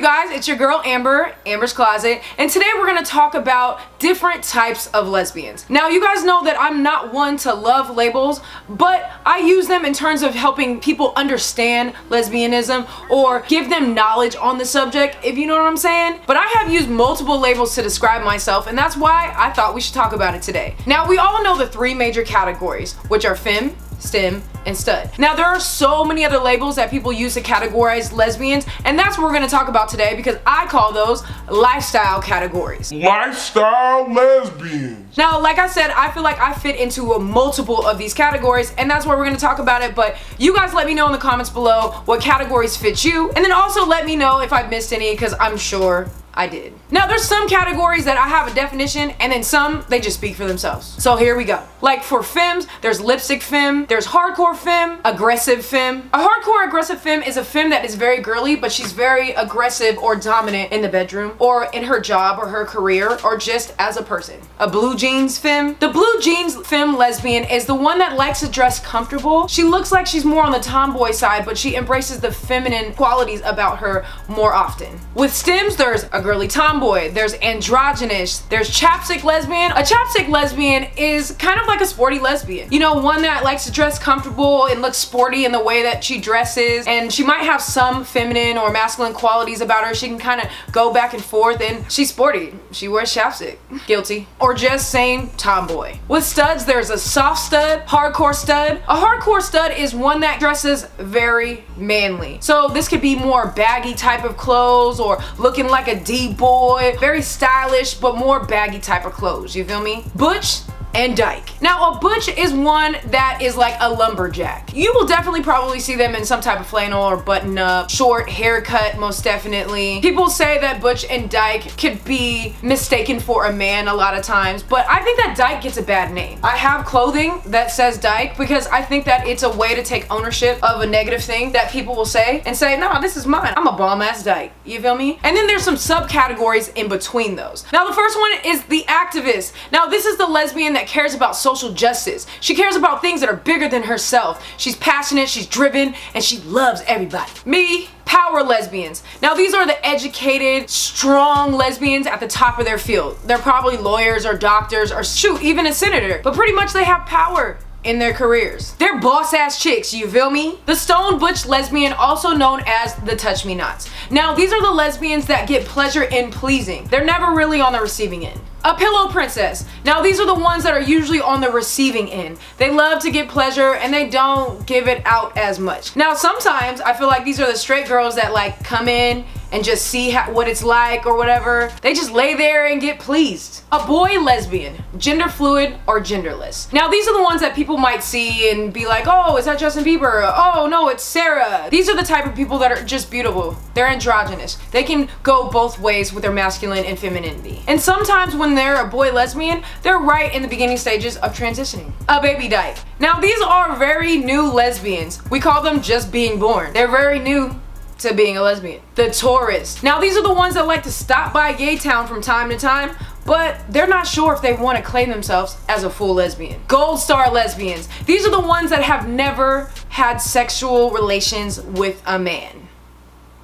you guys? It's your girl Amber, Amber's Closet, and today we're gonna talk about different types of lesbians. Now, you guys know that I'm not one to love labels, but I use them in terms of helping people understand lesbianism or give them knowledge on the subject, if you know what I'm saying. But I have used multiple labels to describe myself, and that's why I thought we should talk about it today. Now, we all know the three major categories, which are femme, stem, and stud. Now, there are so many other labels that people use to categorize lesbians, and that's what we're going to talk about today because I call those lifestyle categories. Lifestyle lesbians. Now, like I said, I feel like I fit into multiple of these categories, and that's why we're going to talk about it. But you guys let me know in the comments below what categories fit you, and then also let me know if I've missed any, because I'm sure I did. Now, there's some categories that I have a definition, and then some, they just speak for themselves. So here we go. Like for femmes, there's lipstick femme, there's hardcore femme, aggressive femme. A hardcore aggressive femme is a femme that is very girly, but she's very aggressive or dominant in the bedroom, or in her job, or her career, or just as a person. A blue jeans femme. The blue jeans femme lesbian is the one that likes to dress comfortable. She looks like she's more on the tomboy side, but she embraces the feminine qualities about her more often. With stems, there's a girly tomboy, there's androgynous, there's chapstick lesbian. A chapstick lesbian is kind of like a sporty lesbian. You know, one that likes to dress comfortable and looks sporty in the way that she dresses, and she might have some feminine or masculine qualities about her. She can kind of go back and forth, and she's sporty. She wears chapstick. Guilty. Or just saying tomboy. With studs, there's a soft stud, hardcore stud. A hardcore stud is one that dresses very manly. So this could be more baggy type of clothes or looking like a D-boy, very stylish but more baggy type of clothes, you feel me? Butch and dyke. Now, a butch is one that is like a lumberjack. You will definitely probably see them in some type of flannel or button up, short haircut, most definitely. People say that butch and dyke could be mistaken for a man a lot of times, but I think that dyke gets a bad name. I have clothing that says dyke because I think that it's a way to take ownership of a negative thing that people will say and say, no, this is mine. I'm a bomb ass dyke. You feel me? And then there's some subcategories in between those. Now, the first one is the activist. Now, this is the lesbian that cares about social justice. She cares about things that are bigger than herself. She's passionate, she's driven, and she loves everybody. Me, power lesbians. Now, these are the educated, strong lesbians at the top of their field. They're probably lawyers or doctors or shoot, even a senator, but pretty much they have power in their careers. They're boss ass chicks, you feel me? The stone butch lesbian, also known as the touch me nots. Now, these are the lesbians that get pleasure in pleasing. They're never really on the receiving end. A pillow princess. Now, these are the ones that are usually on the receiving end. They love to get pleasure and they don't give it out as much. Now, sometimes I feel like these are the straight girls that like come in and just see what it's like or whatever. They just lay there and get pleased. A boy lesbian, gender fluid or genderless. Now, these are the ones that people might see and be like, oh, is that Justin Bieber? Oh no, it's Sarah. These are the type of people that are just beautiful. They're androgynous. They can go both ways with their masculine and femininity. And sometimes when they're a boy lesbian, they're right in the beginning stages of transitioning. A baby dyke. Now, these are very new lesbians. We call them just being born. They're very new to being a lesbian. The tourist. Now, these are the ones that like to stop by Gay Town from time to time, but they're not sure if they want to claim themselves as a full lesbian. Goldstar Lesbians. These are the ones that have never had sexual relations with a man.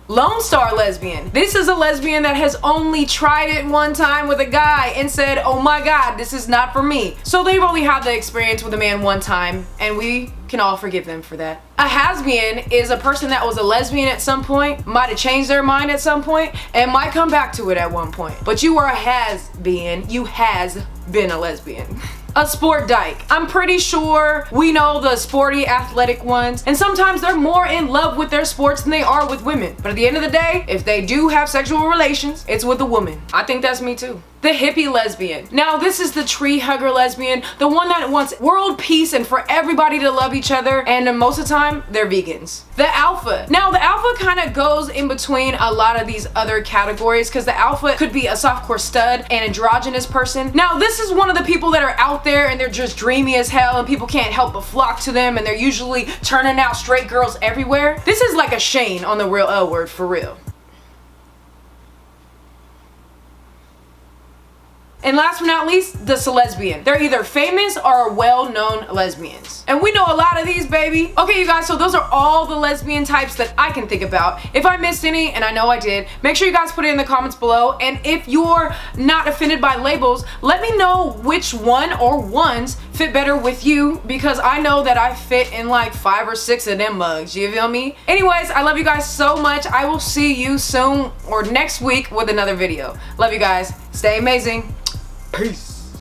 Lonestar Lesbian. This is a lesbian that has only tried it one time with a guy and said, oh my god, this is not for me. So they've only had the experience with a man one time, and we can all forgive them for that. A has-been is a person that was a lesbian at some point, might have changed their mind at some point, and might come back to it at one point. But you are a has-been. You has been a lesbian. A sport dyke. I'm pretty sure we know the sporty athletic ones, and sometimes they're more in love with their sports than they are with women. But at the end of the day, if they do have sexual relations, it's with a woman. I think that's me too. The hippie lesbian. Now, this is the tree hugger lesbian, the one that wants world peace and for everybody to love each other, and most of the time, they're vegans. The alpha. Now, the alpha kind of goes in between a lot of these other categories because the alpha could be a softcore stud, an androgynous person. Now, this is one of the people that are out there and they're just dreamy as hell and people can't help but flock to them, and they're usually turning out straight girls everywhere. This is like a Shane on the real L Word, for real. And last but not least, the Celesbian. They're either famous or well-known lesbians. And we know a lot of these, baby. Okay, you guys, so those are all the lesbian types that I can think about. If I missed any, and I know I did, make sure you guys put it in the comments below. And if you're not offended by labels, let me know which one or ones fit better with you, because I know that I fit in like 5 or 6 of them mugs, you feel me? Anyways, I love you guys so much. I will see you soon or next week with another video. Love you guys. Stay amazing. Peace.